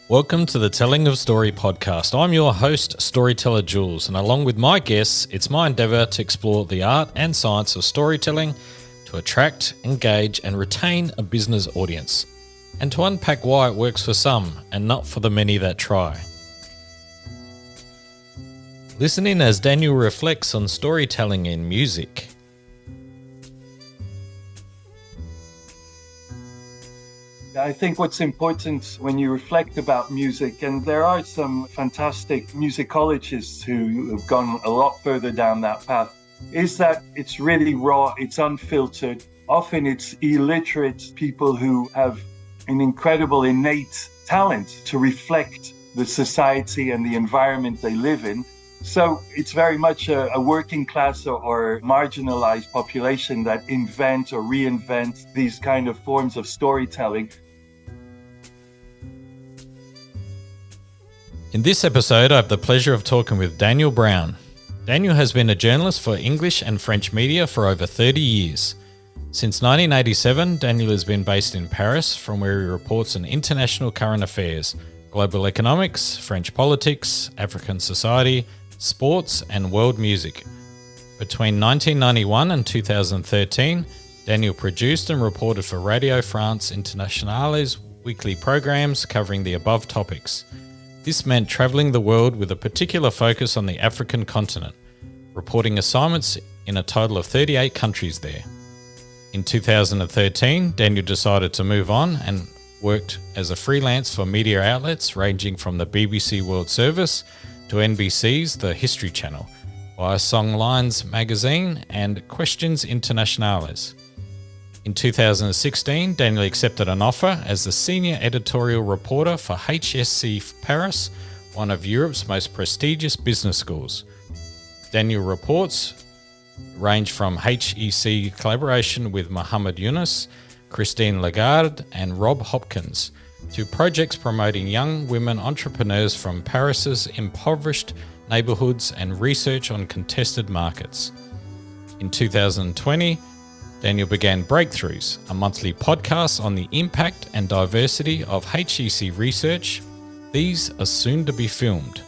Welcome to the Telling of Story podcast. I'm your host, storyteller Jules, and along with my guests, it's my endeavour to explore the art and science of storytelling to attract, engage, and retain a business audience, and to unpack why it works for some and not for the many that try. Listen in as Daniel reflects on storytelling in music. I think what's important when you reflect about music, and there are some fantastic musicologists who have gone a lot further down that path, is that it's really raw, it's unfiltered. Often it's illiterate people who have an incredible innate talent to reflect the society and the environment they live in. So it's very much a working class or marginalized population that invent or reinvent these kind of forms of storytelling. In this episode, I have the pleasure of talking with Daniel Brown. Daniel has been a journalist for English and French media for over 30 years. Since 1987, Daniel has been based in Paris, from where he reports on international current affairs, global economics, French politics, African society, sports, and world music. Between 1991 and 2013, Daniel produced and reported for Radio France Internationale's weekly programs covering the above topics. This meant travelling the world with a particular focus on the African continent, reporting assignments in a total of 38 countries there. In 2013, Daniel decided to move on and worked as a freelance for media outlets ranging from the BBC World Service to NBC's The History Channel, via Songlines magazine and Questions Internationales. In 2016, Daniel accepted an offer as the Senior Editorial Reporter for HSC Paris, one of Europe's most prestigious business schools. Daniel reports range from HEC collaboration with Mohammed Yunus, Christine Lagarde, and Rob Hopkins, to projects promoting young women entrepreneurs from Paris's impoverished neighbourhoods and research on contested markets. In 2020, Daniel began Breakthroughs, a monthly podcast on the impact and diversity of HEC research. These are soon to be filmed.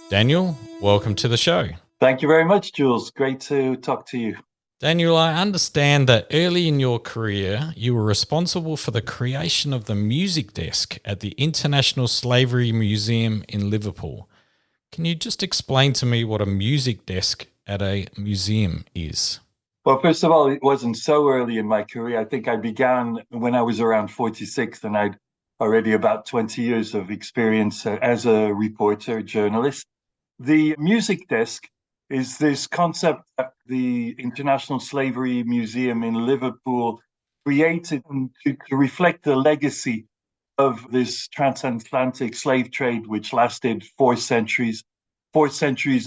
Daniel, welcome to the show. Thank you very much, Jules. Great to talk to you. Daniel, I understand that early in your career, you were responsible for the creation of the music desk at the International Slavery Museum in Liverpool. Can you just explain to me what a music desk at a museum is? Well, first of all, it wasn't so early in my career. I think I began when I was around 46, and I'd already about 20 years of experience as a reporter, journalist. The music desk is this concept that the International Slavery Museum in Liverpool created to reflect the legacy of this transatlantic slave trade, which lasted 4 centuries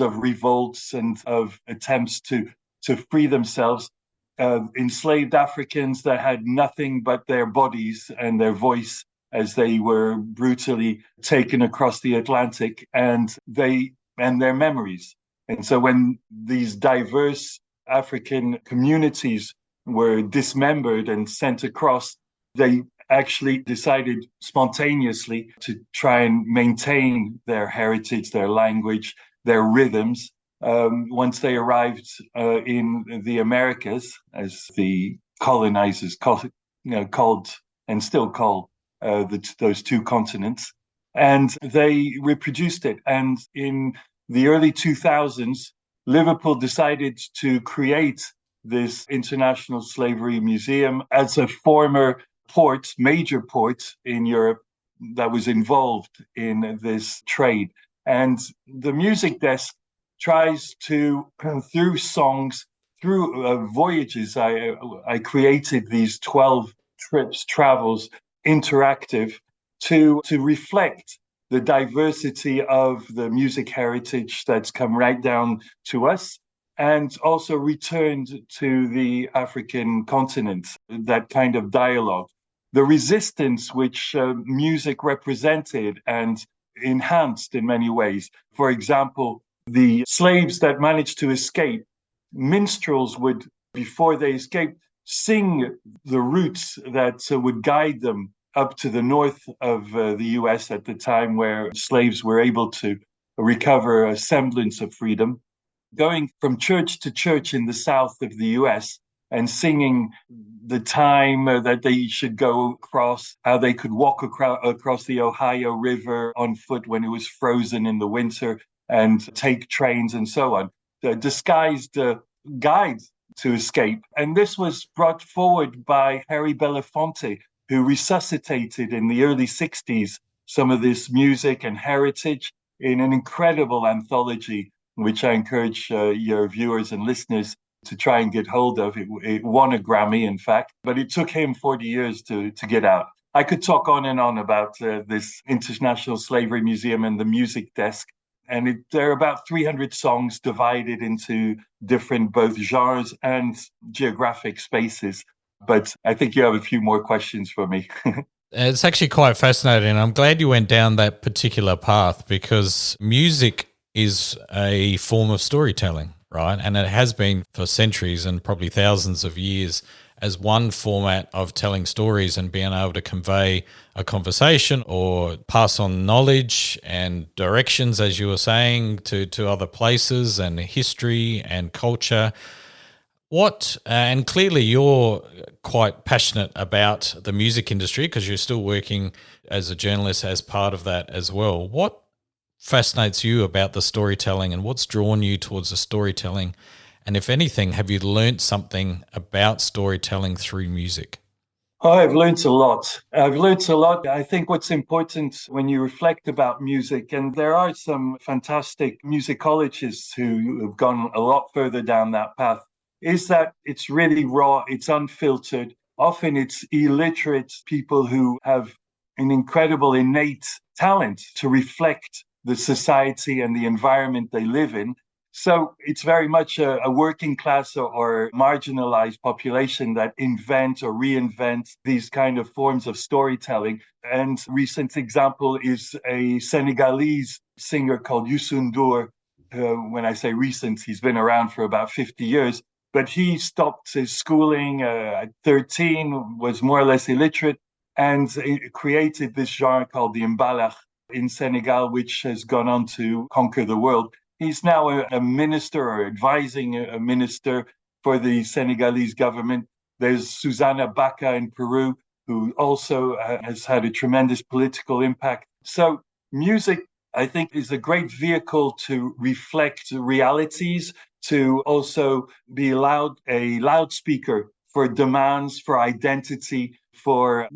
of revolts and of attempts to free themselves, enslaved Africans that had nothing but their bodies and their voice as they were brutally taken across the Atlantic, and their memories. And so when these diverse African communities were dismembered and sent across, they actually decided spontaneously to try and maintain their heritage, their language, their rhythms. Once they arrived in the Americas, as the colonizers called and still call those two continents, and they reproduced it. And in the early 2000s, Liverpool decided to create this International Slavery Museum as a former major port in Europe that was involved in this trade. And the music desk tries to, through songs, through voyages, I created these 12 travels, interactive, to reflect the diversity of the music heritage that's come right down to us, and also returned to the African continent, that kind of dialogue. The resistance which music represented and enhanced in many ways. For example, the slaves that managed to escape, minstrels would, before they escaped, sing the routes that would guide them up to the north of the US at the time, where slaves were able to recover a semblance of freedom, going from church to church in the south of the US and singing the time that they should go across, how they could walk across the Ohio River on foot when it was frozen in the winter and take trains and so on. Disguised guides to escape. And this was brought forward by Harry Belafonte, who resuscitated in the early 60s some of this music and heritage in an incredible anthology, which I encourage your viewers and listeners to try and get hold of. It won a Grammy, in fact, but it took him 40 years to get out. I could talk on and on about this International Slavery Museum and the music desk. And there are about 300 songs divided into different both genres and geographic spaces. But I think you have a few more questions for me. It's actually quite fascinating. I'm glad you went down that particular path, because music is a form of storytelling, right? And it has been for centuries and probably thousands of years as one format of telling stories and being able to convey a conversation or pass on knowledge and directions, as you were saying, to other places and history and culture. And clearly you're quite passionate about the music industry because you're still working as a journalist as part of that as well. What fascinates you about the storytelling, and what's drawn you towards the storytelling? And if anything, have you learned something about storytelling through music? Oh, I've learned a lot. I think what's important when you reflect about music, and there are some fantastic musicologists who have gone a lot further down that path, is that it's really raw, it's unfiltered. Often it's illiterate people who have an incredible innate talent to reflect the society and the environment they live in. So it's very much a working class or marginalized population that invent or reinvent these kind of forms of storytelling. And recent example is a Senegalese singer called Youssou N'Dour. When I say recent, he's been around for about 50 years. But he stopped his schooling at 13, was more or less illiterate, and created this genre called the mbalax in Senegal, which has gone on to conquer the world. He's now a minister or advising a minister for the Senegalese government. There's Susana Baca in Peru, who also has had a tremendous political impact. So music, I think, is a great vehicle to reflect realities, to also be a loudspeaker for demands, for identity, for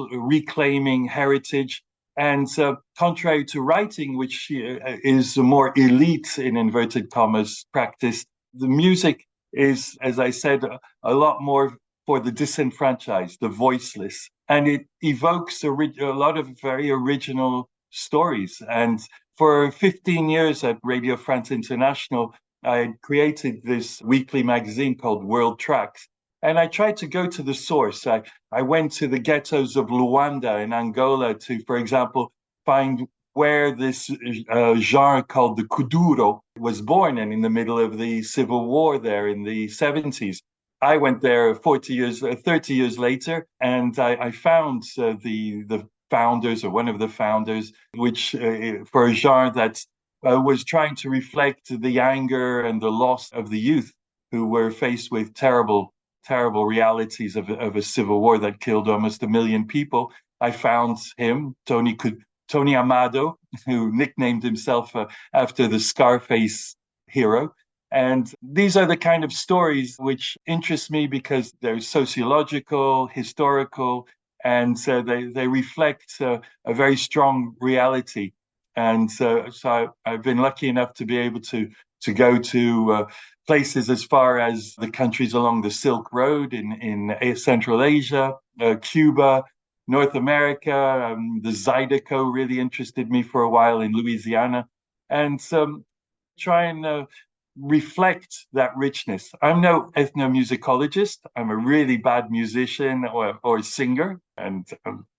reclaiming heritage. And contrary to writing, which is a more elite, in inverted commas, practice, the music is, as I said, a lot more for the disenfranchised, the voiceless. And it evokes a lot of very original stories. And for 15 years at Radio France Internationale, I created this weekly magazine called World Tracks. And I tried to go to the source. I went to the ghettos of Luanda in Angola to, for example, find where this genre called the kuduro was born, and in the middle of the civil war there in the 70s. I went there 30 years later, and I found the founders, or one of the founders, which for a genre that was trying to reflect the anger and the loss of the youth who were faced with terrible realities of a civil war that killed almost 1 million people. I found him, Tony Amado, who nicknamed himself after the Scarface hero. And these are the kind of stories which interest me because they're sociological, historical, and they reflect a very strong reality. And so I've been lucky enough to be able to go to places as far as the countries along the Silk Road in Central Asia, Cuba, North America. The Zydeco really interested me for a while in Louisiana, and try and reflect that richness. I'm no ethnomusicologist. I'm a really bad musician or singer, and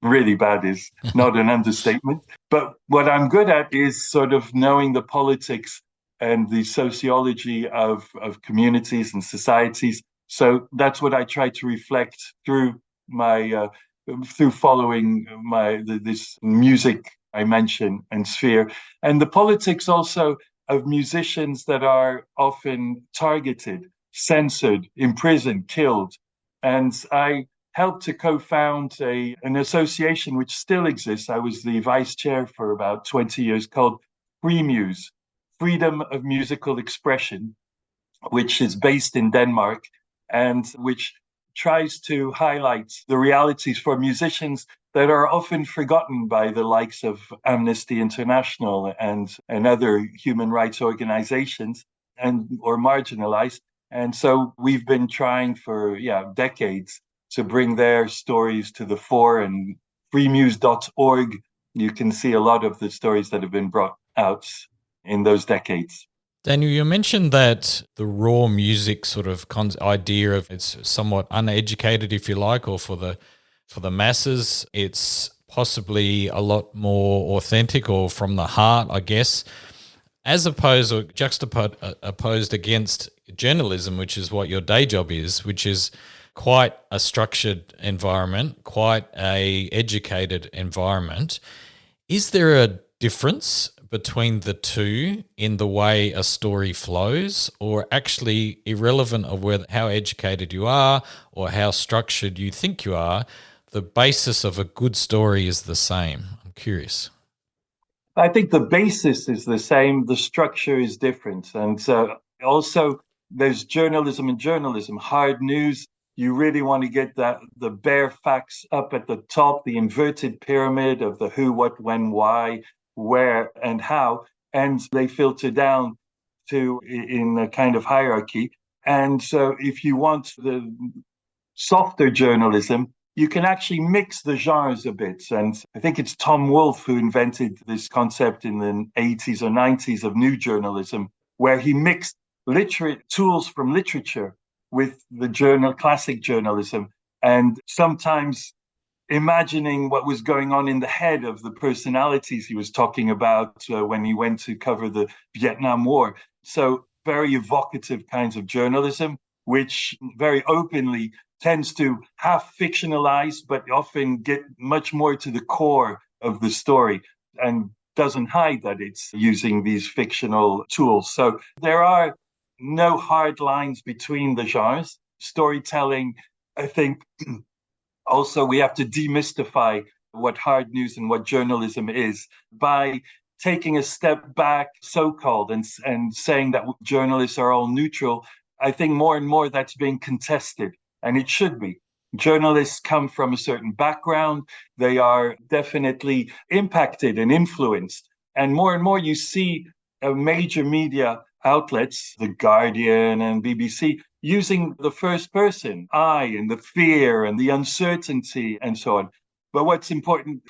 really bad is not an understatement. But what I'm good at is sort of knowing the politics and the sociology of communities and societies. So that's what I try to reflect through my through following this music I mentioned and sphere, and the politics also of musicians that are often targeted, censored, imprisoned, killed. And I helped to co-found an association which still exists. I was the vice chair for about 20 years, called Free Muse, Freedom of Musical Expression, which is based in Denmark and which tries to highlight the realities for musicians that are often forgotten by the likes of Amnesty International and other human rights organizations and or marginalized. And so we've been trying for decades to bring their stories to the fore, and freemuse.org, you can see a lot of the stories that have been brought out in those decades. Daniel, you mentioned that the raw music sort of idea of it's somewhat uneducated, if you like, or for the masses, it's possibly a lot more authentic or from the heart, I guess, as opposed or juxtaposed against journalism, which is what your day job is, which is quite a structured environment, quite a educated environment. Is there a difference between the two in the way a story flows, or actually irrelevant of how educated you are or how structured you think you are, the basis of a good story is the same? I'm curious. I think the basis is the same, the structure is different. And also there's journalism and journalism. Hard news, you really want to get the bare facts up at the top, the inverted pyramid of the who, what, when, why, where, and how, and they filter down to in a kind of hierarchy. And so if you want the softer journalism, you can actually mix the genres a bit. And I think it's Tom Wolfe who invented this concept in the 80s or 90s of new journalism, where he mixed tools from literature with the classic journalism, and sometimes imagining what was going on in the head of the personalities he was talking about when he went to cover the Vietnam War. So very evocative kinds of journalism, which very openly tends to half fictionalize, but often get much more to the core of the story and doesn't hide that it's using these fictional tools. So there are no hard lines between the genres. Storytelling, I think, also we have to demystify what hard news and what journalism is by taking a step back, so-called, and saying that journalists are all neutral. I think more and more that's being contested, and it should be. Journalists come from a certain background. They are definitely impacted and influenced. And more you see major media outlets, The Guardian and BBC, using the first person, I, and the fear and the uncertainty and so on. But what's important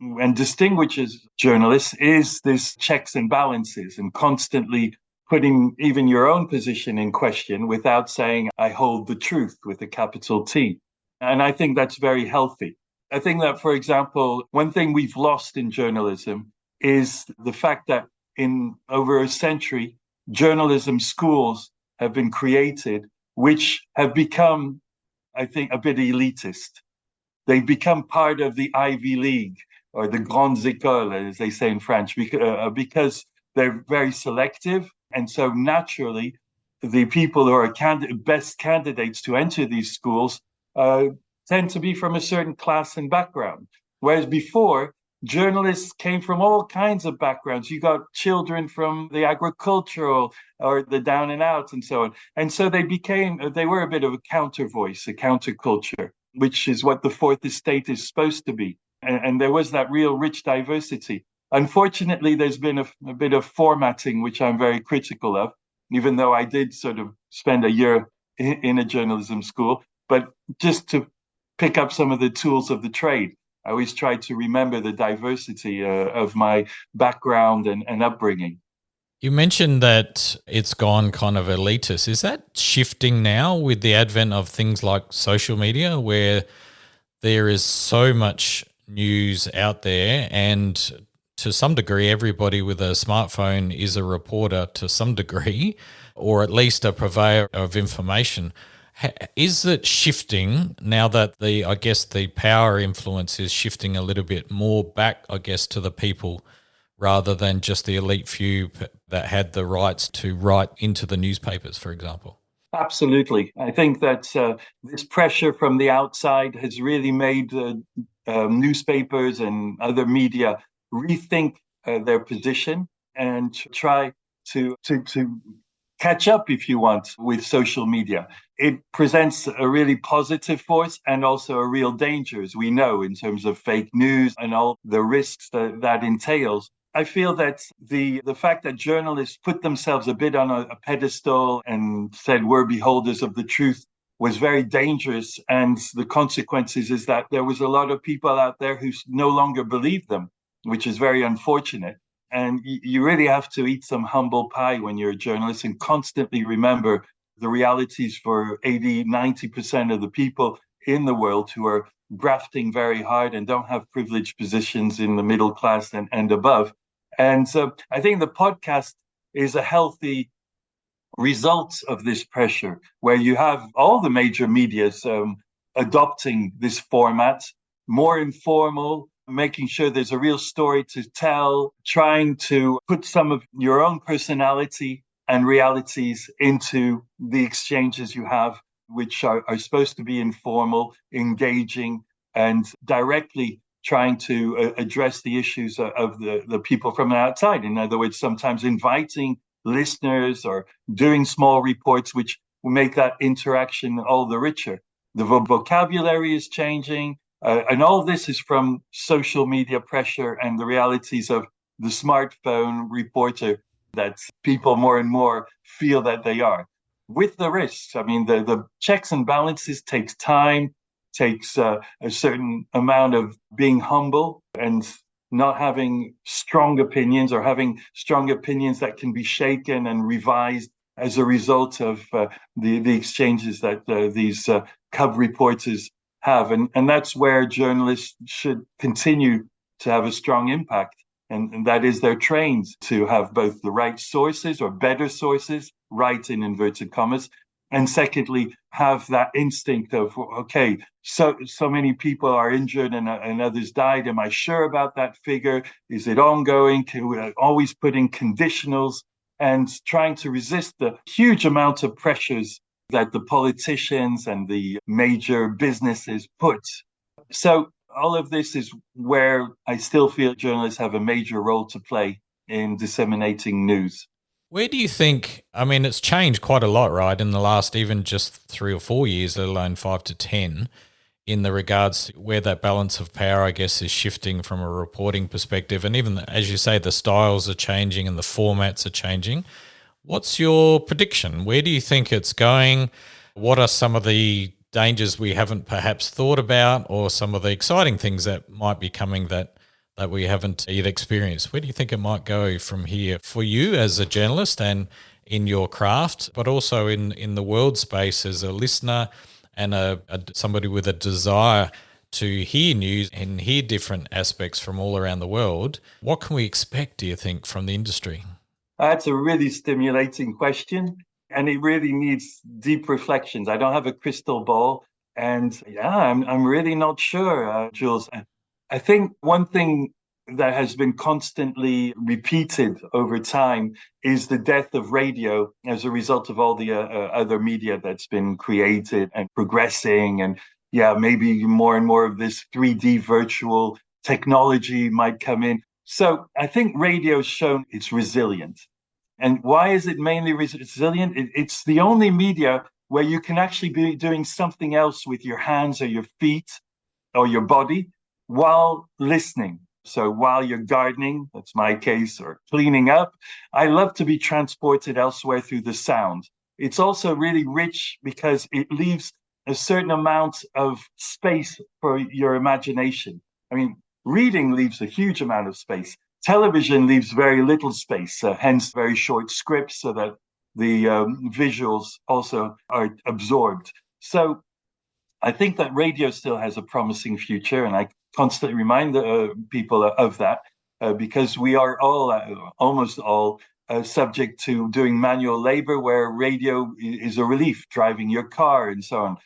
and distinguishes journalists is this checks and balances and constantly putting even your own position in question without saying, I hold the truth with a capital T. And I think that's very healthy. I think that, for example, one thing we've lost in journalism is the fact that in over a century, journalism schools have been created, which have become, I think, a bit elitist. They've become part of the Ivy League or the grandes écoles, as they say in French, because they're very selective. And so naturally, the people who are best candidates to enter these schools tend to be from a certain class and background. Whereas before, journalists came from all kinds of backgrounds. You got children from the agricultural or the down and out and so on. And so they were a bit of a counter voice, a counterculture, which is what the fourth estate is supposed to be. And there was that real rich diversity. Unfortunately, there's been a bit of formatting, which I'm very critical of, even though I did sort of spend a year in a journalism school. But just to pick up some of the tools of the trade, I always try to remember the diversity of my background and upbringing. You mentioned that it's gone kind of elitist. Is that shifting now with the advent of things like social media, where there is so much news out there, and to some degree, everybody with a smartphone is a reporter to some degree, or at least a purveyor of information? Is it shifting now that the power influence is shifting a little bit more back, I guess, to the people rather than just the elite few that had the rights to write into the newspapers, for example? Absolutely. I think that this pressure from the outside has really made newspapers and other media rethink their position and try to catch up, if you want, with social media. It presents a really positive force and also a real danger, as we know, in terms of fake news and all the risks that entails. I feel that the fact that journalists put themselves a bit on a pedestal and said we're beholders of the truth was very dangerous. And the consequences is that there was a lot of people out there who no longer believed them, which is very unfortunate. And you really have to eat some humble pie when you're a journalist and constantly remember the realities for 80, 90% of the people in the world who are grafting very hard and don't have privileged positions in the middle class and above. And so I think the podcast is a healthy result of this pressure, where you have all the major medias adopting this format, more informal, making sure there's a real story to tell, trying to put some of your own personality and realities into the exchanges you have, which are supposed to be informal, engaging, and directly trying to address the issues of the people from the outside. In other words, sometimes inviting listeners or doing small reports, which will make that interaction all the richer. The vocabulary is changing. And all this is from social media pressure and the realities of the smartphone reporter that people more and more feel that they are. With the risks, I mean, the checks and balances takes time, takes a certain amount of being humble and not having strong opinions or having strong opinions that can be shaken and revised as a result of the exchanges that these cub reporters have. And that's where journalists should continue to have a strong impact. And that is they're trained to have both the right sources or better sources, right in inverted commas, and secondly, have that instinct of, okay, so many people are injured and others died. Am I sure about that figure? Is it ongoing? Can we always put in conditionals and trying to resist the huge amount of pressures that the politicians and the major businesses put. So all of this is where I still feel journalists have a major role to play in disseminating news. Where do you think, I mean, it's changed quite a lot, right, in the last even just 3 or 4 years, let alone 5 to 10, in the regards to where that balance of power, I guess, is shifting from a reporting perspective. And even, as you say, the styles are changing and the formats are changing. What's your prediction? Where do you think it's going? What are some of the dangers we haven't perhaps thought about, or some of the exciting things that might be coming that we haven't yet experienced? Where do you think it might go from here for you as a journalist and in your craft, but also in the world space as a listener and somebody with a desire to hear news and hear different aspects from all around the world? What can we expect, do you think, from the industry? That's a really stimulating question, and it really needs deep reflections. I don't have a crystal ball, and I'm really not sure, Jules. I think one thing that has been constantly repeated over time is the death of radio as a result of all the other media that's been created and progressing. And maybe more and more of this 3D virtual technology might come in. So I think radio's shown it's resilient. And why is it mainly resilient? It's the only media where you can actually be doing something else with your hands or your feet or your body while listening. So while you're gardening, that's my case, or cleaning up, I love to be transported elsewhere through the sound. It's also really rich because it leaves a certain amount of space for your imagination. I mean, reading leaves a huge amount of space. Television leaves very little space, hence very short scripts so that the visuals also are absorbed. So I think that radio still has a promising future, and I constantly remind people of that because we are all, almost all, subject to doing manual labor, where radio is a relief, driving your car and so on.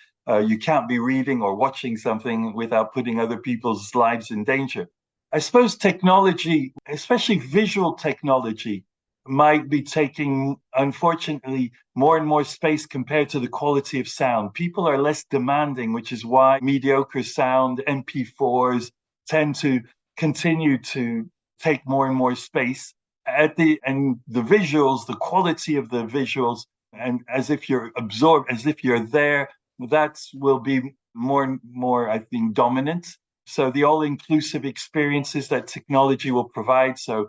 You can't be reading or watching something without putting other people's lives in danger. I suppose technology, especially visual technology, might be taking, unfortunately, more and more space compared to the quality of sound. People are less demanding, which is why mediocre sound, MP4s, tend to continue to take more and more space. And the visuals, the quality of the visuals, and as if you're absorbed, as if you're there, that will be more and more, I think, dominant. So the all-inclusive experiences that technology will provide. So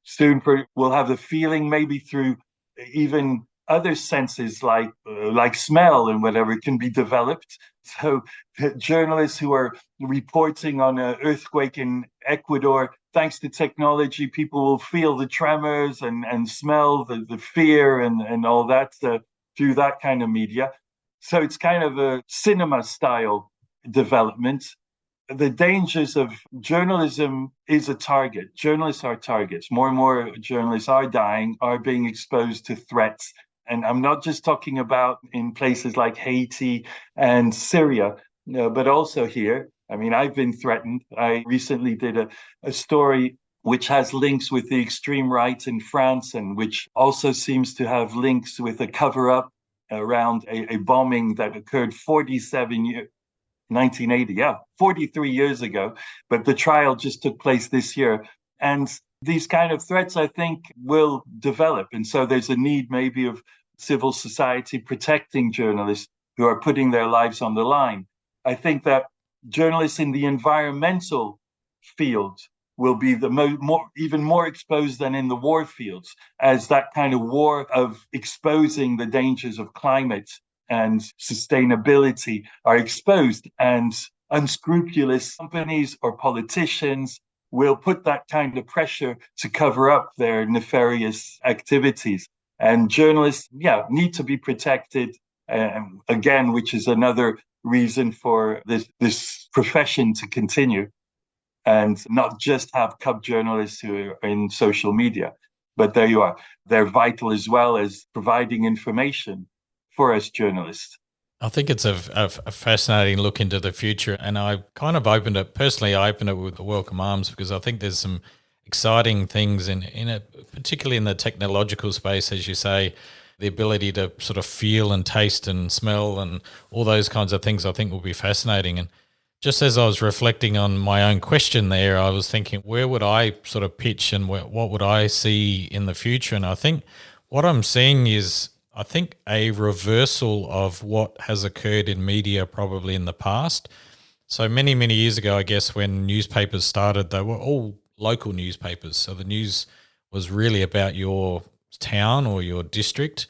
soon we'll have the feeling, maybe through even other senses like smell and whatever, can be developed. So journalists who are reporting on an earthquake in Ecuador, thanks to technology, people will feel the tremors and smell the fear and all that through that kind of media. So it's kind of a cinema style development. The dangers of journalism is a target. Journalists are targets. More and more journalists are dying, are being exposed to threats. And I'm not just talking about in places like Haiti and Syria, but also here. I mean, I've been threatened. I recently did a story which has links with the extreme right in France, and which also seems to have links with a cover-up around a bombing that occurred 1980, 43 years ago, but the trial just took place this year. And these kind of threats, I think, will develop. And so there's a need maybe of civil society protecting journalists who are putting their lives on the line. I think that journalists in the environmental field will be even more exposed than in the war fields, as that kind of war of exposing the dangers of climate and sustainability are exposed, and unscrupulous companies or politicians will put that kind of pressure to cover up their nefarious activities. And journalists, need to be protected, again, which is another reason for this profession to continue, and not just have cub journalists who are in social media. But there you are. They're vital as well as providing information for us journalists. I think it's a fascinating look into the future. And I kind of opened it with welcome arms, because I think there's some exciting things in it, particularly in the technological space, as you say, the ability to sort of feel and taste and smell and all those kinds of things I think will be fascinating. And just as I was reflecting on my own question there, I was thinking, where would I sort of pitch and what would I see in the future? And I think what I'm seeing is, I think, a reversal of what has occurred in media probably in the past. So many, many years ago, I guess, when newspapers started, they were all local newspapers. So the news was really about your town or your district,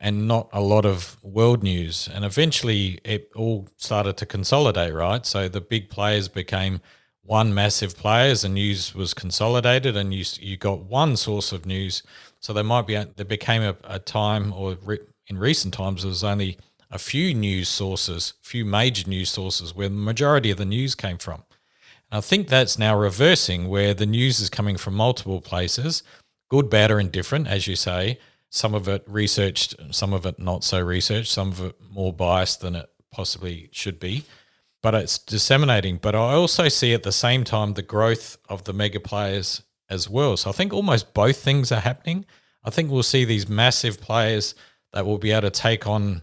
and not a lot of world news. And eventually it all started to consolidate, right? So the big players became one massive players, and news was consolidated, and you got one source of news. So there became a time, or in recent times, there was only a few major news sources where the majority of the news came from. And I think that's now reversing, where the news is coming from multiple places, good, bad, or indifferent, as you say. Some of it researched, some of it not so researched, some of it more biased than it possibly should be. But it's disseminating. But I also see at the same time the growth of the mega players as well. So I think almost both things are happening. I think we'll see these massive players that will be able to take on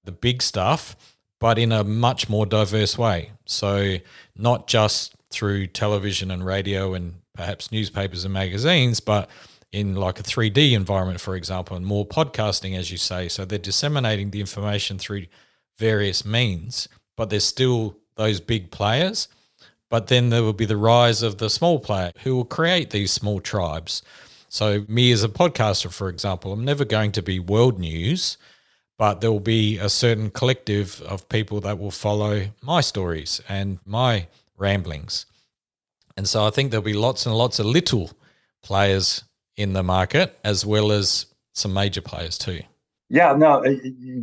the big stuff, but in a much more diverse way. So not just through television and radio and perhaps newspapers and magazines, but in like a 3D environment, for example, and more podcasting, as you say. So they're disseminating the information through various means, but there's still those big players. But then there will be the rise of the small player who will create these small tribes. So me as a podcaster, for example, I'm never going to be world news, but there will be a certain collective of people that will follow my stories and my ramblings. And so I think there'll be lots and lots of little players in the market, as well as some major players too. Yeah, no,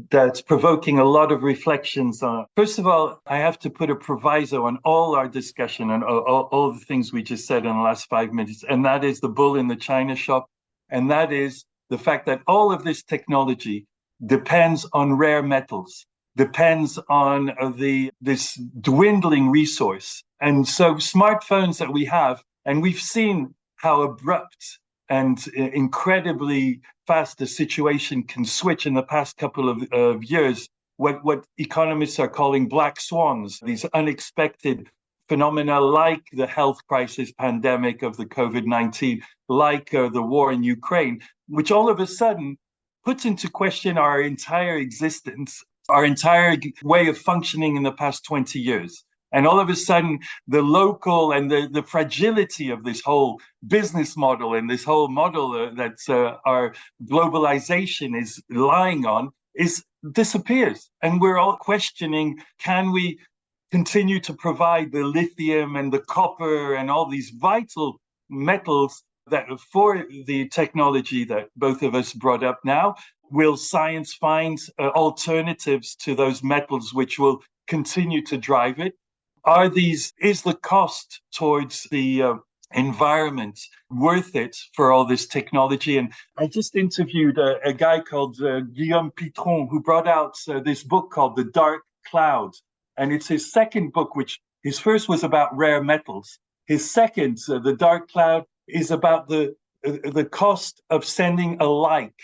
that's provoking a lot of reflections on. First of all, I have to put a proviso on all our discussion and all the things we just said in the last 5 minutes, and that is the bull in the china shop. And that is the fact that all of this technology depends on rare metals, depends on this dwindling resource. And so smartphones that we have, and we've seen how abrupt and incredibly fast the situation can switch in the past couple of years, what economists are calling black swans, these unexpected phenomena like the health crisis pandemic of the COVID-19, like the war in Ukraine, which all of a sudden puts into question our entire existence, our entire way of functioning in the past 20 years. And all of a sudden, the local and the fragility of this whole business model and this whole model that our globalization is lying on disappears. And we're all questioning, can we continue to provide the lithium and the copper and all these vital metals that for the technology that both of us brought up now? Will science find alternatives to those metals which will continue to drive it? Is the cost towards the environment worth it for all this technology? And I just interviewed a guy called Guillaume Pitron, who brought out this book called The Dark Cloud. And it's his second book, which his first was about rare metals. His second, The Dark Cloud, is about the cost of sending a like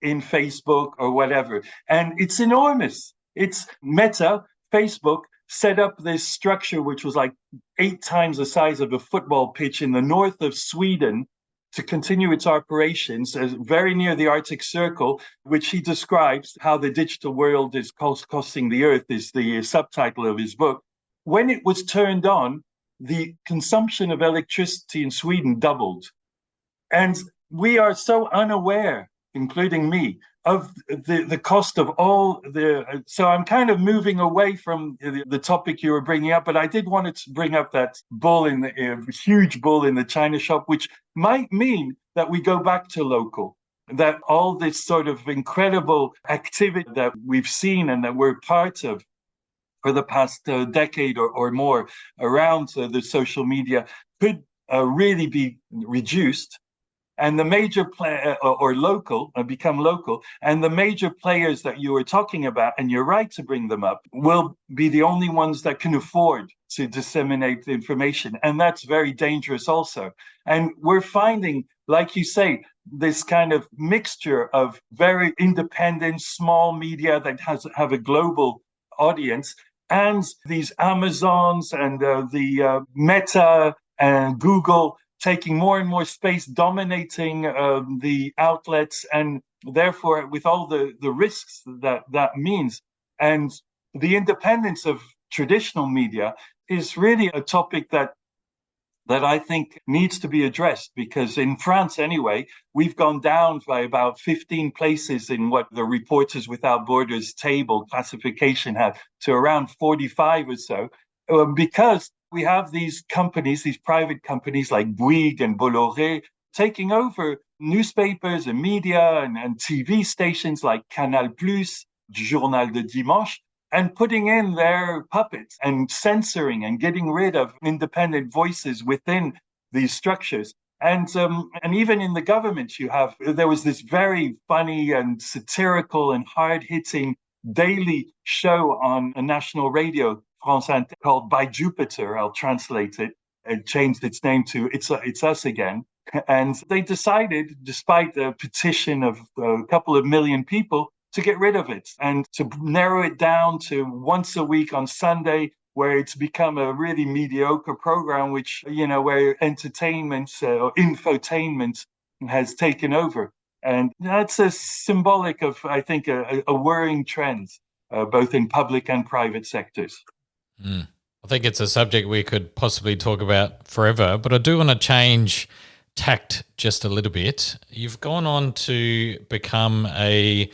in Facebook or whatever. And it's enormous. It's Meta, Facebook, set up this structure which was like 8 times the size of a football pitch in the north of Sweden to continue its operations very near the Arctic Circle, which he describes how the digital world is costing the earth, is the subtitle of his book. When it was turned on, the consumption of electricity in Sweden doubled. And we are so unaware, including me, of the cost of all the. So I'm kind of moving away from the topic you were bringing up, but I did want to bring up that huge bull in the China shop, which might mean that we go back to local, that all this sort of incredible activity that we've seen and that we're part of for the past decade or more around the social media could really be reduced. And the major player or local become local, and the major players that you were talking about, and you're right to bring them up, will be the only ones that can afford to disseminate the information. And that's very dangerous also. And we're finding, like you say, this kind of mixture of very independent, small media that have a global audience, and these Amazons and the Meta and Google taking more and more space, dominating the outlets, and therefore with all the risks that means. And the independence of traditional media is really a topic that I think needs to be addressed, because in France anyway, we've gone down by about 15 places in what the Reporters Without Borders table classification had to around 45 or so, because we have these companies, these private companies like Bouygues and Bolloré, taking over newspapers and media and TV stations like Canal+, Journal de Dimanche, and putting in their puppets and censoring and getting rid of independent voices within these structures. And even in the government, there was this very funny and satirical and hard-hitting daily show on a national radio, France Inter, called By Jupiter. I'll translate it. It changed its name to It's Us Again. And they decided, despite a petition of a couple of million people, to get rid of it and to narrow it down to once a week on Sunday, where it's become a really mediocre program, which, where entertainment or infotainment has taken over. And that's a symbolic of, I think, a worrying trend, both in public and private sectors. I think it's a subject we could possibly talk about forever, but I do want to change tact just a little bit. You've gone on to become the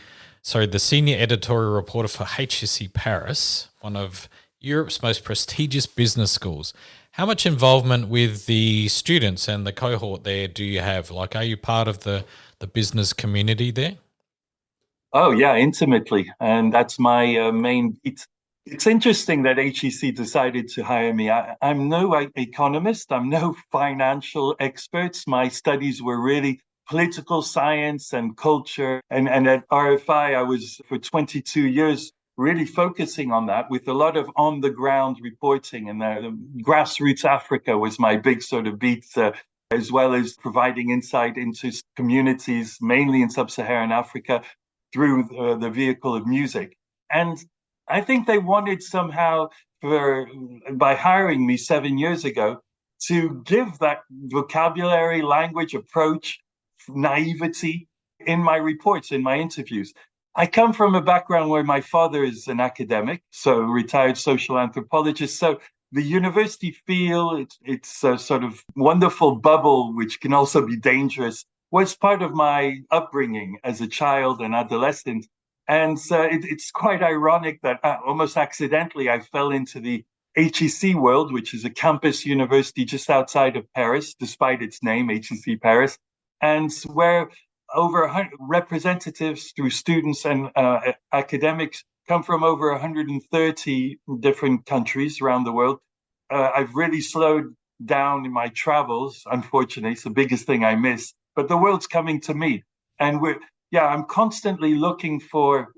Senior Editorial Reporter for HSC Paris, one of Europe's most prestigious business schools. How much involvement with the students and the cohort there do you have? Like, are you part of the business community there? Oh, yeah, intimately. And that's my main beat. It's interesting that HEC decided to hire me. I'm no economist. I'm no financial expert. My studies were really political science and culture. And at RFI, I was for 22 years really focusing on that with a lot of on-the-ground reporting. And grassroots Africa was my big sort of beat, as well as providing insight into communities, mainly in sub-Saharan Africa, through the vehicle of music. And I think they wanted somehow, by hiring me 7 years ago, to give that vocabulary, language, approach, naivety in my reports, in my interviews. I come from a background where my father is an academic, so retired social anthropologist. So the university feel, it's a sort of wonderful bubble, which can also be dangerous, was part of my upbringing as a child and adolescent. And it's quite ironic that almost accidentally I fell into the HEC world, which is a campus university just outside of Paris, despite its name, HSC Paris, and where over 100 representatives through students and academics come from over 130 different countries around the world. I've really slowed down in my travels. Unfortunately, it's the biggest thing I miss, but the world's coming to me. And I'm constantly looking for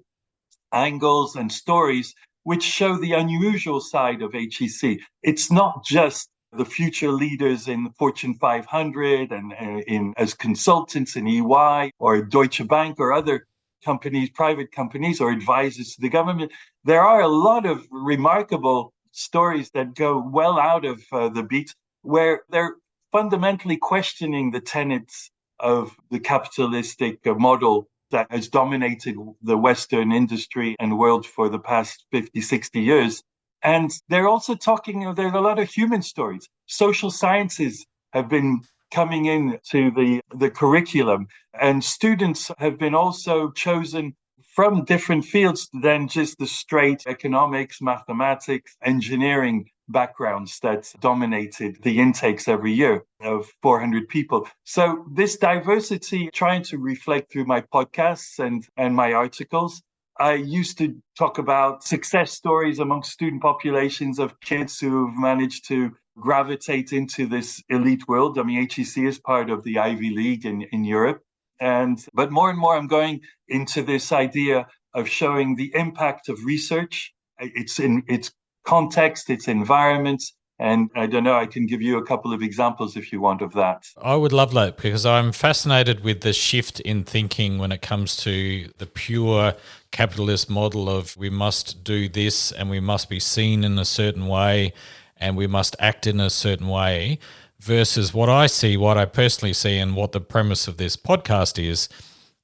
angles and stories which show the unusual side of HEC. It's not just the future leaders in the Fortune 500 and as consultants in EY or Deutsche Bank or other companies, private companies or advisors to the government. There are a lot of remarkable stories that go well out of the beat, where they're fundamentally questioning the tenets of the capitalistic model that has dominated the Western industry and world for the past 50, 60 years. And they're also talking, there's a lot of human stories. Social sciences have been coming into the curriculum, and students have been also chosen from different fields than just the straight economics, mathematics, engineering backgrounds that dominated the intakes every year of 400 people. So this diversity, trying to reflect through my podcasts and my articles. I used to talk about success stories among student populations of kids who've managed to gravitate into this elite world. I mean, HEC is part of the Ivy League in Europe. But more and more, I'm going into this idea of showing the impact of research. It's in its context, its environment. And I don't know, I can give you a couple of examples if you want of that. I would love that, because I'm fascinated with the shift in thinking when it comes to the pure capitalist model of we must do this and we must be seen in a certain way and we must act in a certain way, versus what I personally see, and what the premise of this podcast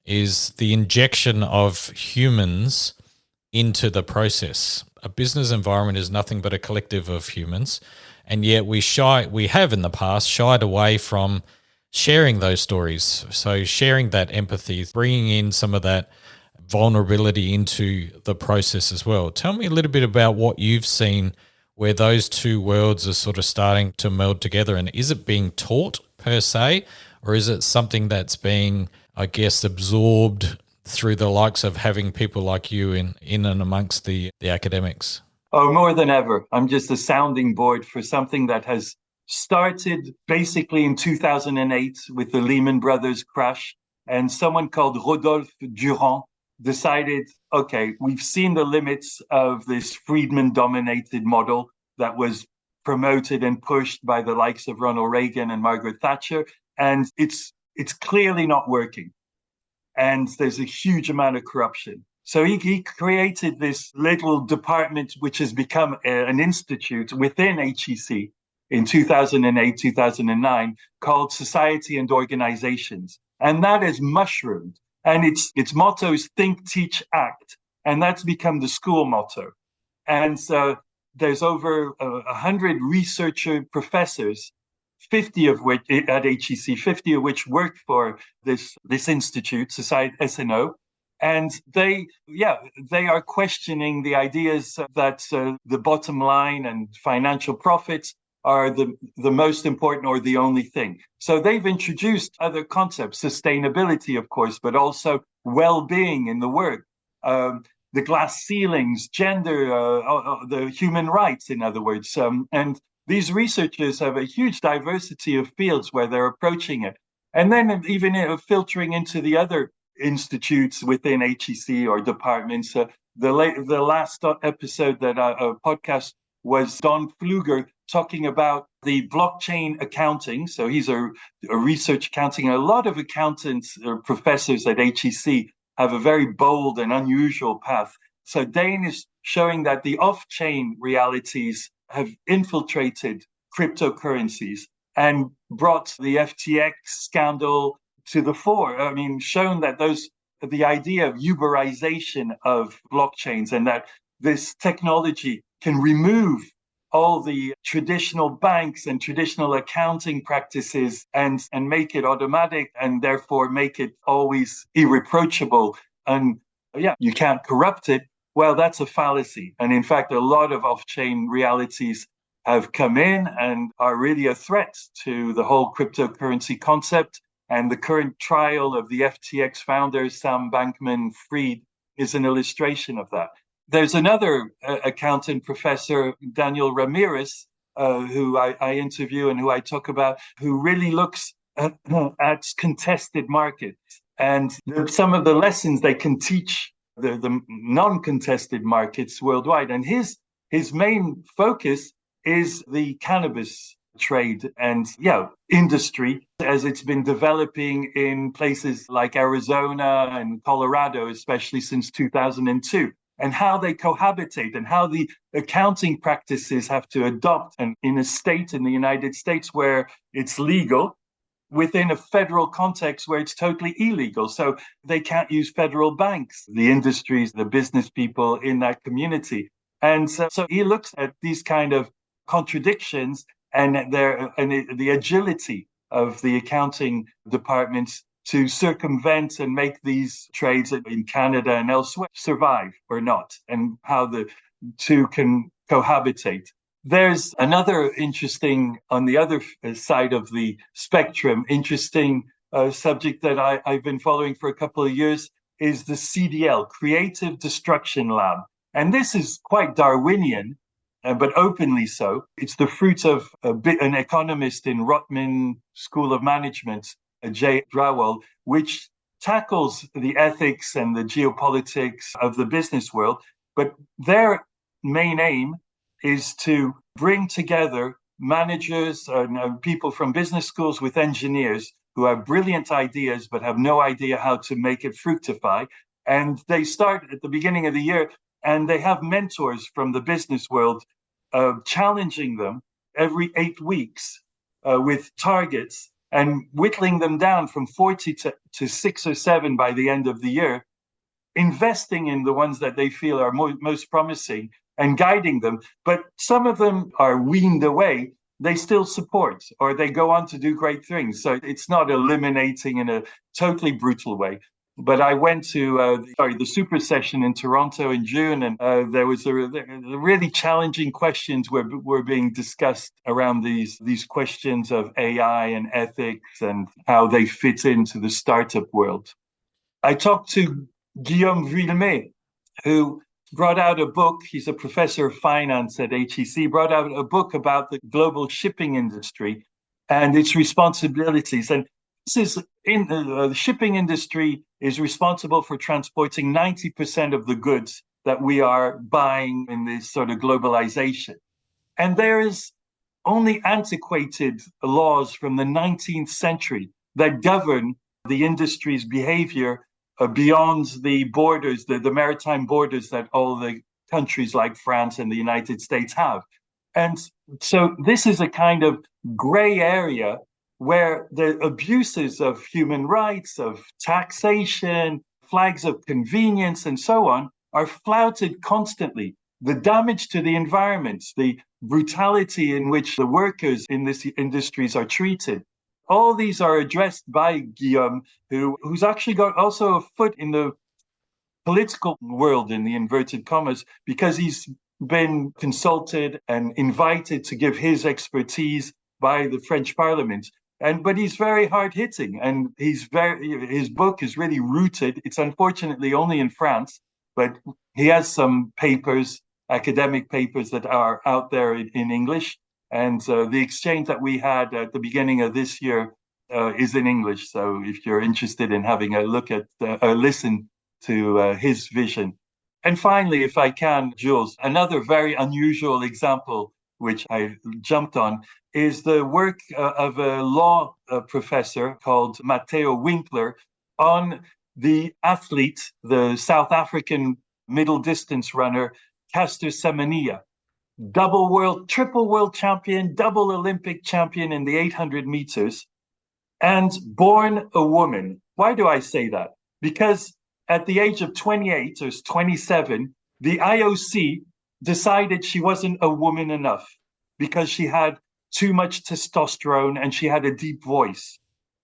is the injection of humans into the process. A business environment is nothing but a collective of humans, and yet we have in the past shied away from sharing those stories. So sharing that empathy, bringing in some of that vulnerability into the process as well. Tell me a little bit about what you've seen where those two worlds are sort of starting to meld together, and is it being taught per se, or is it something that's being, I guess, absorbed through the likes of having people like you in and amongst the academics? Oh, more than ever. I'm just a sounding board for something that has started basically in 2008 with the Lehman Brothers crash. And someone called Rodolphe Durand decided, okay, we've seen the limits of this Friedman-dominated model that was promoted and pushed by the likes of Ronald Reagan and Margaret Thatcher. And it's clearly not working. And there's a huge amount of corruption. So he created this little department, which has become an institute within HEC in 2008, 2009, called Society and Organizations. And that has mushroomed. And its motto is think, teach, act. And that's become the school motto. And so there's over 100 researcher professors, 50 of which at HEC, 50 of which work for this institute, Society SNO. And they are questioning the ideas that the bottom line and financial profits are the most important or the only thing. So they've introduced other concepts, sustainability, of course, but also well-being in the work, the glass ceilings, gender, the human rights, in other words. And these researchers have a huge diversity of fields where they're approaching it. And then even filtering into the other institutes within HEC or departments. The last episode that podcast was Don Pfluger talking about the blockchain accounting. So he's a research accounting. A lot of accountants or professors at HEC have a very bold and unusual path. So Dane is showing that the off-chain realities have infiltrated cryptocurrencies and brought the FTX scandal to the fore. I mean, shown that the idea of Uberization of blockchains and that this technology can remove all the traditional banks and traditional accounting practices and make it automatic and therefore make it always irreproachable. And you can't corrupt it. Well, that's a fallacy. And in fact, a lot of off-chain realities have come in and are really a threat to the whole cryptocurrency concept. And the current trial of the FTX founder, Sam Bankman-Fried, is an illustration of that. There's another accountant professor, Daniel Ramirez, who I interview and who I talk about, who really looks at contested markets and some of the lessons they can teach the non-contested markets worldwide. And his main focus is the cannabis trade and industry as it's been developing in places like Arizona and Colorado, especially since 2002, and how they cohabitate and how the accounting practices have to adopt. And in a state in the United States where it's legal, within a federal context where it's totally illegal. So they can't use federal banks, the industries, the business people in that community. And so he looks at these kind of contradictions and the agility of the accounting departments to circumvent and make these trades in Canada and elsewhere survive or not, and how the two can cohabitate. There's another interesting, on the other side of the spectrum, interesting subject that I've been following for a couple of years is the CDL, Creative Destruction Lab. And this is quite Darwinian, but openly so. It's the fruit of an economist in Rotman School of Management, Jay Drawal, which tackles the ethics and the geopolitics of the business world. But their main aim is to bring together managers and people from business schools with engineers who have brilliant ideas but have no idea how to make it fructify. And they start at the beginning of the year, and they have mentors from the business world challenging them every 8 weeks with targets and whittling them down from 40 to 6 or 7 by the end of the year, investing in the ones that they feel are most promising and guiding them. But some of them are weaned away. They still support, or they go on to do great things. So it's not eliminating in a totally brutal way. But I went to the Super Session in Toronto in June, and there was a really challenging questions were being discussed around these questions of AI and ethics and how they fit into the startup world. I talked to Guillaume Vuillemet, who brought out a book. He's a professor of finance at HEC, brought out a book about the global shipping industry and its responsibilities. And this is the shipping industry is responsible for transporting 90% of the goods that we are buying in this sort of globalization. And there is only antiquated laws from the 19th century that govern the industry's behavior beyond the borders, the maritime borders that all the countries like France and the United States have. And so this is a kind of gray area where the abuses of human rights, of taxation, flags of convenience, and so on are flouted constantly. The damage to the environment, the brutality in which the workers in these industries are treated, all these are addressed by Guillaume, who's actually got also a foot in the political world, in the inverted commas, because he's been consulted and invited to give his expertise by the French Parliament. But he's very hard-hitting, and his book is really rooted. It's unfortunately only in France, but he has some papers, academic papers that are out there in English. And the exchange that we had at the beginning of this year is in English. So if you're interested in having a look at or listen to his vision. And finally, if I can, Jules, another very unusual example which I jumped on is the work of a law professor called Matteo Winkler on the athlete, the South African middle distance runner, Caster Semenya, triple world champion, double Olympic champion in the 800 meters, and born a woman. Why do I say that? Because at the age of 28 or 27, the IOC decided she wasn't a woman enough because she had too much testosterone and she had a deep voice.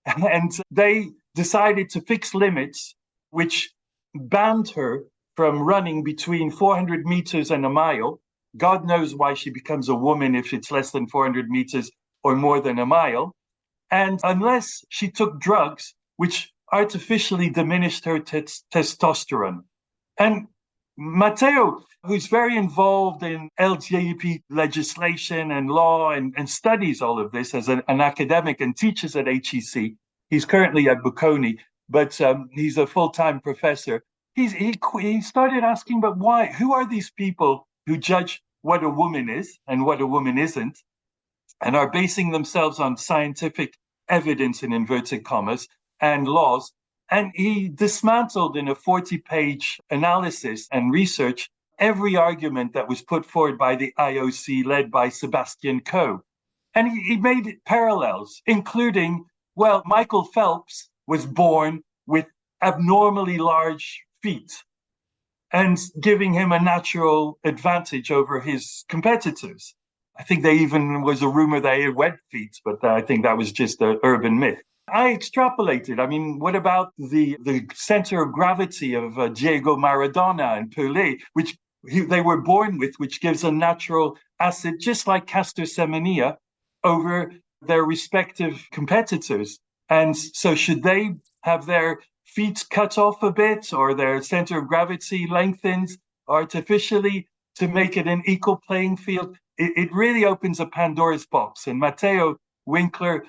And they decided to fix limits, which banned her from running between 400 meters and a mile. God knows why she becomes a woman if it's less than 400 meters or more than a mile. And unless she took drugs, which artificially diminished her testosterone. And Matteo, who's very involved in LGBT legislation and law and studies all of this as an academic and teaches at HEC, he's currently at Bocconi, but he's a full-time professor. He started asking, but why? Who are these people who judge what a woman is and what a woman isn't, and are basing themselves on scientific evidence, in inverted commas, and laws? And he dismantled in a 40-page analysis and research every argument that was put forward by the IOC led by Sebastian Coe. And he made parallels, including, well, Michael Phelps was born with abnormally large feet and giving him a natural advantage over his competitors. I think there even was a rumor that he had web feet, but I think that was just an urban myth. I extrapolated. I mean, what about the center of gravity of Diego Maradona and Pelé, which they were born with, which gives a natural asset, just like Caster Semenya, over their respective competitors. And so should they have their feet cut off a bit or their center of gravity lengthened artificially to make it an equal playing field? It really opens a Pandora's box. And Matteo Winkler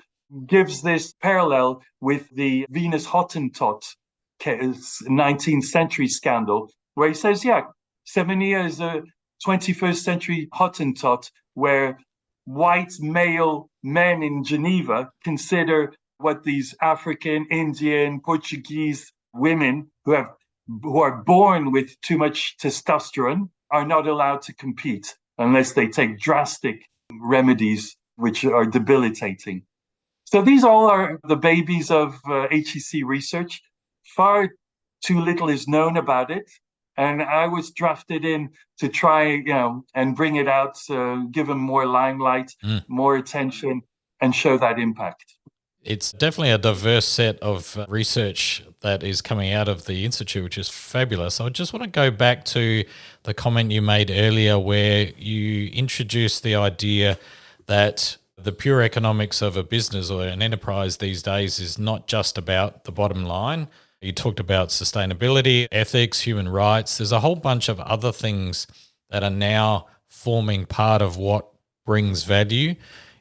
gives this parallel with the Venus Hottentot 19th century scandal, where he says, yeah, Semenya is a 21st century Hottentot, where white male men in Geneva consider what these African, Indian, Portuguese women who are born with too much testosterone are not allowed to compete unless they take drastic remedies which are debilitating. So these all are the babies of HEC research. Far too little is known about it. And I was drafted in to try, and bring it out, give them more limelight, more attention, and show that impact. It's definitely a diverse set of research that is coming out of the Institute, which is fabulous. I just want to go back to the comment you made earlier where you introduced the idea that the pure economics of a business or an enterprise these days is not just about the bottom line. You talked about sustainability, ethics, human rights. There's a whole bunch of other things that are now forming part of what brings value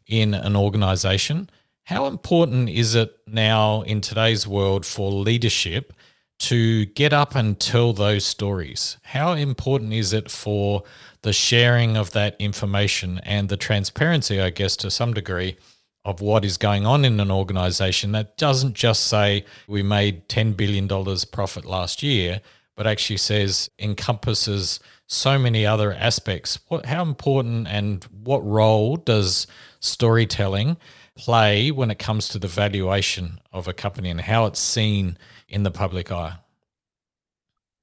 in an organization. How important is it now in today's world for leadership to get up and tell those stories? How important is it for the sharing of that information and the transparency, I guess, to some degree, of what is going on in an organization that doesn't just say we made $10 billion profit last year, but actually encompasses so many other aspects? How important and what role does storytelling play when it comes to the valuation of a company and how it's seen in the public eye?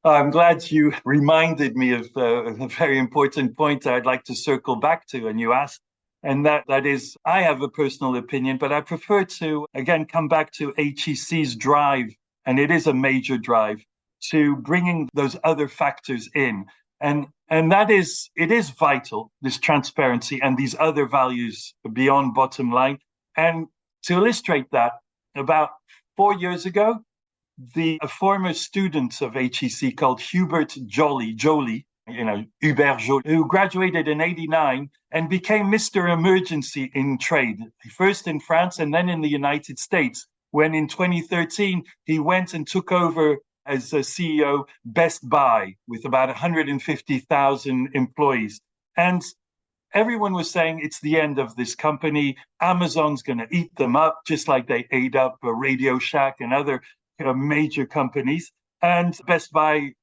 I'm glad you reminded me of a very important point I'd like to circle back to, and you asked, and that is, I have a personal opinion, but I prefer to, again, come back to HEC's drive, and it is a major drive, to bringing those other factors in. And that is, it is vital, this transparency and these other values beyond bottom line. And to illustrate that, about 4 years ago, a former student of HEC called Hubert Joly, Hubert Joly, who graduated in 89 and became Mr. Emergency in trade, first in France and then in the United States, when in 2013 he went and took over as a CEO Best Buy with about 150,000 employees. And everyone was saying it's the end of this company. Amazon's going to eat them up, just like they ate up Radio Shack and other major companies. And Best Buy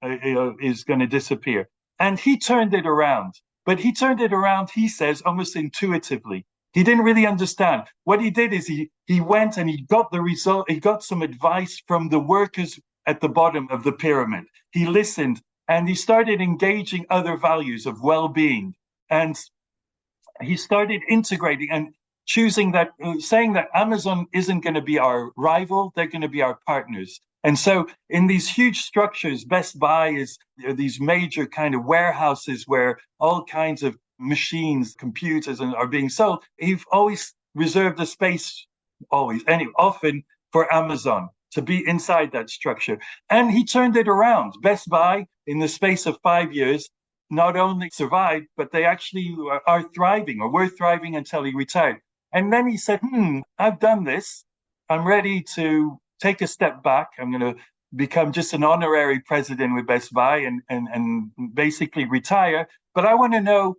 is going to disappear. And he turned it around. But he turned it around, he says, almost intuitively. He didn't really understand. What he did is he went and he got the result. He got some advice from the workers at the bottom of the pyramid. He listened and he started engaging other values of well-being. And he started integrating and choosing that, saying that Amazon isn't going to be our rival, they're going to be our partners. And so in these huge structures, Best Buy is these major kind of warehouses where all kinds of machines, computers are being sold. He's always reserved a space, often for Amazon to be inside that structure. And he turned it around. Best Buy, in the space of 5 years, not only survived, but they actually are thriving or were thriving until he retired. And then he said, I've done this. I'm ready to take a step back. I'm going to become just an honorary president with Best Buy and basically retire. But I want to know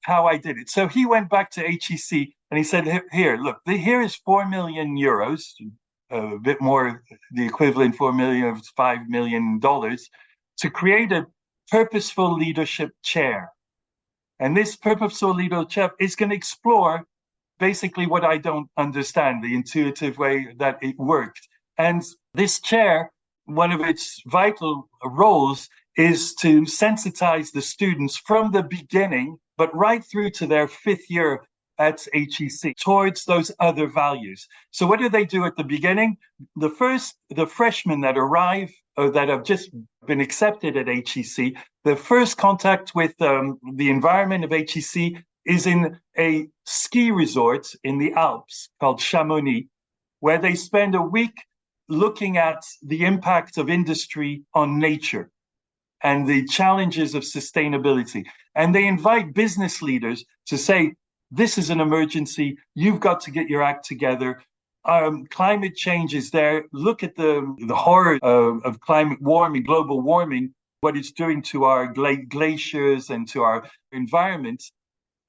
how I did it. So he went back to HEC and he said, here, look, here is 4 million euros, a bit more, the equivalent 4 million of $5 million, to create a purposeful leadership chair. And this purposeful leadership is going to explore basically what I don't understand, the intuitive way that it worked. And this chair, one of its vital roles is to sensitize the students from the beginning, but right through to their 5th year at HEC towards those other values. So what do they do at the beginning? The freshmen that arrive or that have just been accepted at HEC, the first contact with the environment of HEC is in a ski resort in the Alps called Chamonix, where they spend a week looking at the impact of industry on nature and the challenges of sustainability. And they invite business leaders to say, this is an emergency. You've got to get your act together. Climate change is there. Look at the horror of climate warming, global warming, what it's doing to our glaciers and to our environment.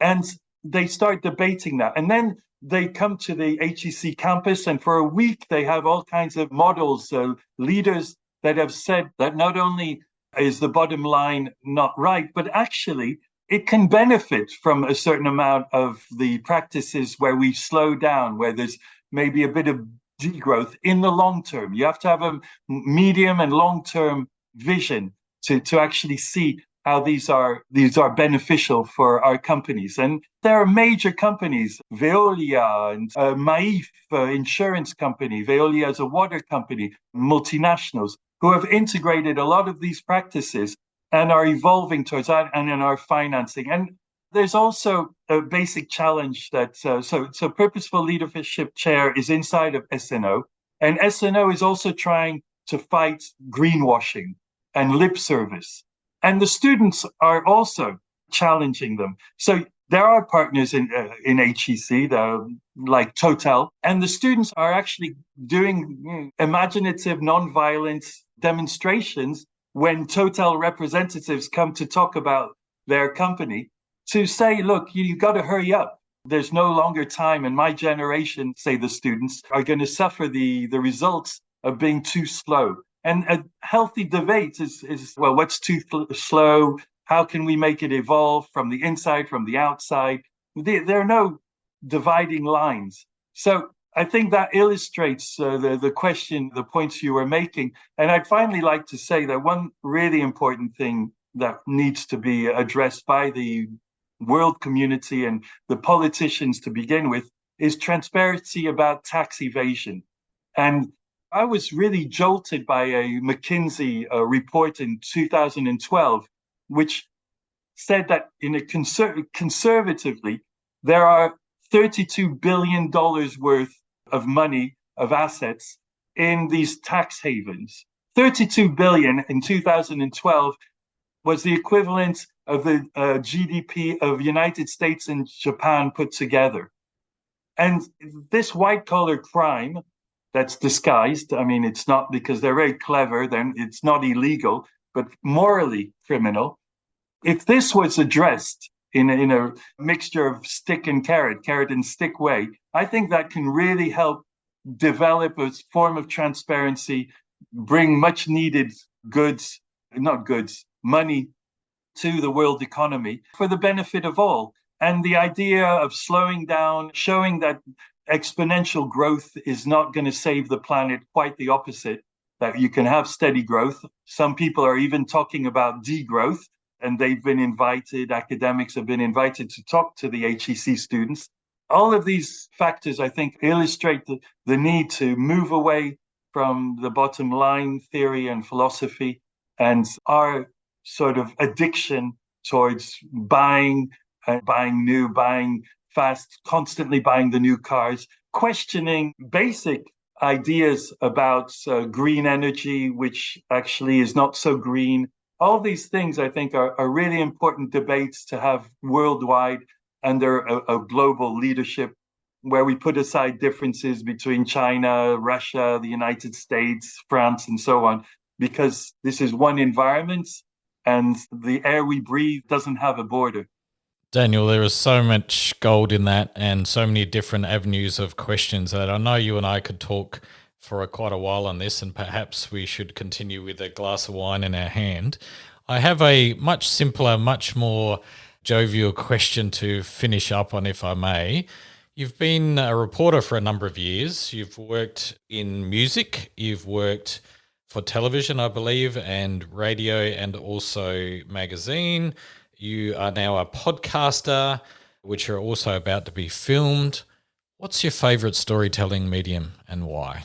And they start debating that. And then they come to the HEC campus, and for a week, they have all kinds of models, leaders that have said that not only is the bottom line not right, but actually it can benefit from a certain amount of the practices where we slow down, where there's maybe a bit of degrowth in the long term. You have to have a medium and long-term vision to actually see how these are beneficial for our companies. And there are major companies, Veolia and Maif, insurance company, Veolia is a water company, multinationals, who have integrated a lot of these practices and are evolving towards that and in our financing. And there's also a basic challenge that, so Purposeful Leadership Chair is inside of SNO, and SNO is also trying to fight greenwashing and lip service. And the students are also challenging them. So there are partners in HEC, like Total, and the students are actually doing imaginative, nonviolent demonstrations when Total representatives come to talk about their company, to say, look, you've got to hurry up. There's no longer time. And my generation, say the students, are going to suffer the results of being too slow. And a healthy debate is well, what's too slow? How can we make it evolve from the inside, from the outside? There are no dividing lines. So I think that illustrates the question, the points you were making. And I'd finally like to say that one really important thing that needs to be addressed by the world community and the politicians to begin with is transparency about tax evasion. And I was really jolted by a McKinsey report in 2012, which said that conservatively, there are $32 billion worth of money, of assets in these tax havens. 32 billion in 2012. was the equivalent of the GDP of United States and Japan put together. And this white-collar crime that's disguised, I mean, it's not because they're very clever, then it's not illegal, but morally criminal. If this was addressed in a mixture of stick and carrot and stick way, I think that can really help develop a form of transparency, bring much needed money to the world economy for the benefit of all. And the idea of slowing down, showing that exponential growth is not going to save the planet, quite the opposite, that you can have steady growth. Some people are even talking about degrowth, and academics have been invited to talk to the HEC students. All of these factors, I think, illustrate the need to move away from the bottom line theory and philosophy and our sort of addiction towards buying new, buying fast, constantly buying the new cars, questioning basic ideas about green energy, which actually is not so green. All these things, I think, are really important debates to have worldwide under a global leadership where we put aside differences between China, Russia, the United States, France, and so on, because this is one environment and the air we breathe doesn't have a border. Daniel, there is so much gold in that and so many different avenues of questions that I know you and I could talk for quite a while on this, and perhaps we should continue with a glass of wine in our hand. I have a much simpler, much more jovial question to finish up on, if I may. You've been a reporter for a number of years. You've worked in music, you've worked for television, I believe, and radio, and also magazine. You are now a podcaster, which are also about to be filmed. What's your favorite storytelling medium and why?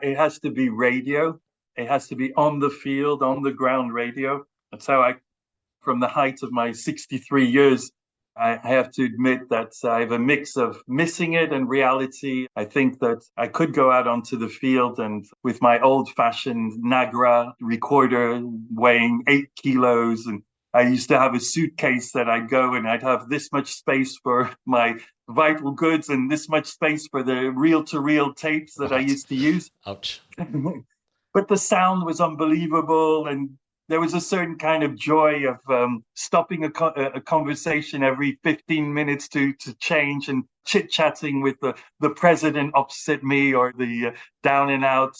It has to be radio. It has to be on the field, on the ground radio. That's how from the height of my 63 years, I have to admit that I have a mix of missing it and reality. I think that I could go out onto the field and with my old-fashioned Nagra recorder weighing 8 kilos, and I used to have a suitcase that I'd go and I'd have this much space for my vital goods and this much space for the reel-to-reel tapes that I used to use. Ouch. But the sound was unbelievable, and there was a certain kind of joy of stopping a conversation every 15 minutes to change and chit-chatting with the president opposite me, or the down-and-out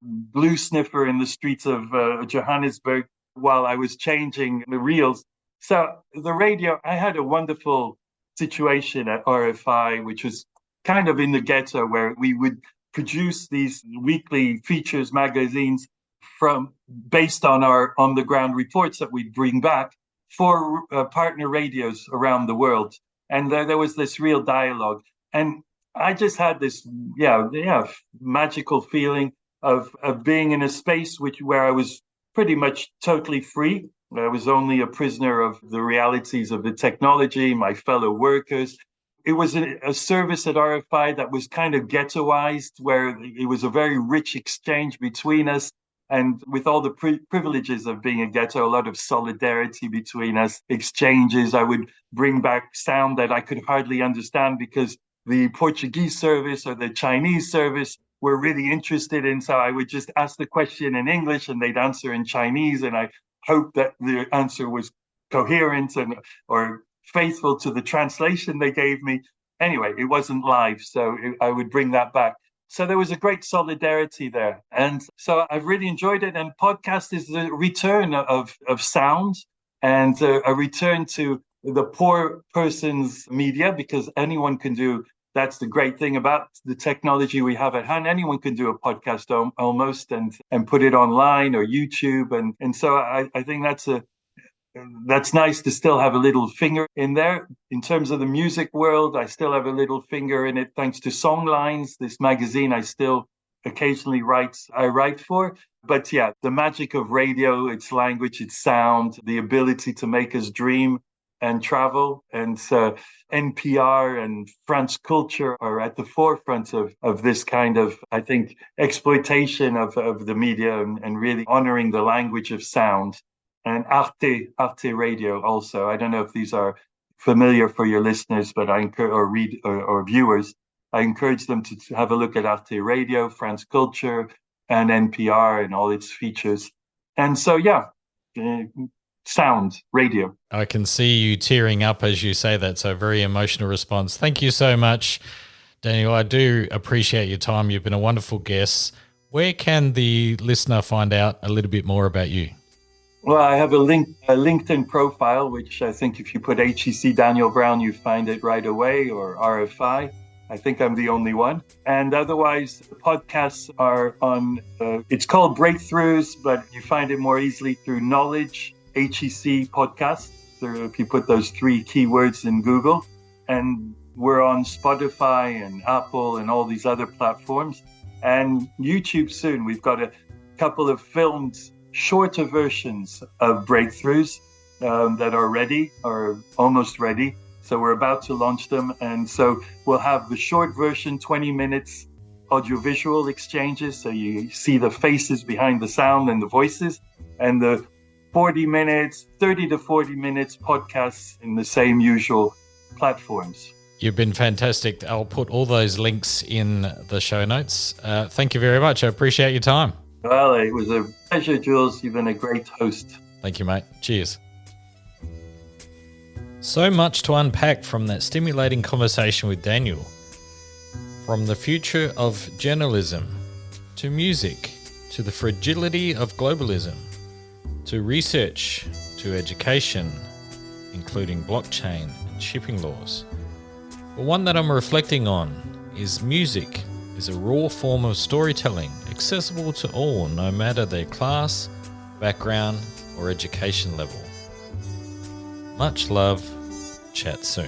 blue sniffer in the streets of Johannesburg while I was changing the reels. So the radio, I had a wonderful situation at RFI, which was kind of in the ghetto, where we would produce these weekly features magazines based on our on-the-ground reports that we'd bring back for partner radios around the world. And there was this real dialogue. And I just had this, magical feeling of being in a space where I was pretty much totally free. I was only a prisoner of the realities of the technology, my fellow workers. It was a service at RFI that was kind of ghettoized, where it was a very rich exchange between us. And with all the privileges of being a ghetto, a lot of solidarity between us, exchanges. I would bring back sound that I could hardly understand because the Portuguese service or the Chinese service were really interested in. So I would just ask the question in English and they'd answer in Chinese. And I hoped that the answer was coherent or faithful to the translation they gave me. Anyway, it wasn't live, so I would bring that back. So there was a great solidarity there. And so I've really enjoyed it. And podcast is the return of sound and a return to the poor person's media, because anyone can do. That's the great thing about the technology we have at hand. Anyone can do a podcast almost and put it online or YouTube. And so I think that's nice to still have a little finger in there. In terms of the music world, I still have a little finger in it thanks to Songlines, this magazine I still occasionally write for. But yeah, the magic of radio, its language, its sound, the ability to make us dream and travel. And NPR and France Culture are at the forefront of this kind of, I think, exploitation of the media and really honoring the language of sound. and Arte Radio also. I don't know if these are familiar for your listeners, but I encourage or viewers. I encourage them to have a look at Arte Radio, France Culture, and NPR and all its features. And so, sound, radio. I can see you tearing up as you say that, so very emotional response. Thank you so much, Daniel. I do appreciate your time. You've been a wonderful guest. Where can the listener find out a little bit more about you? Well, I have a LinkedIn profile, which I think if you put HEC Daniel Brown, you find it right away, or RFI. I think I'm the only one. And otherwise, the podcasts are on, it's called Breakthroughs, but you find it more easily through Knowledge, HEC Podcast, if you put those 3 keywords in Google. And we're on Spotify and Apple and all these other platforms. And YouTube soon. We've got a couple of filmed shorter versions of Breakthroughs that are ready or almost ready. So we're about to launch them. And so we'll have the short version, 20 minutes audiovisual exchanges. So you see the faces behind the sound and the voices, and the 30 to 40 minutes podcasts in the same usual platforms. You've been fantastic. I'll put all those links in the show notes. Thank you very much. I appreciate your time. Well, it was a pleasure, Jules. You've been a great host. Thank you, mate. Cheers. So much to unpack from that stimulating conversation with Daniel. From the future of journalism, to music, to the fragility of globalism, to research, to education, including blockchain and shipping laws. But one that I'm reflecting on is music is a raw form of storytelling, accessible to all, no matter their class, background, or education level. Much love. Chat soon.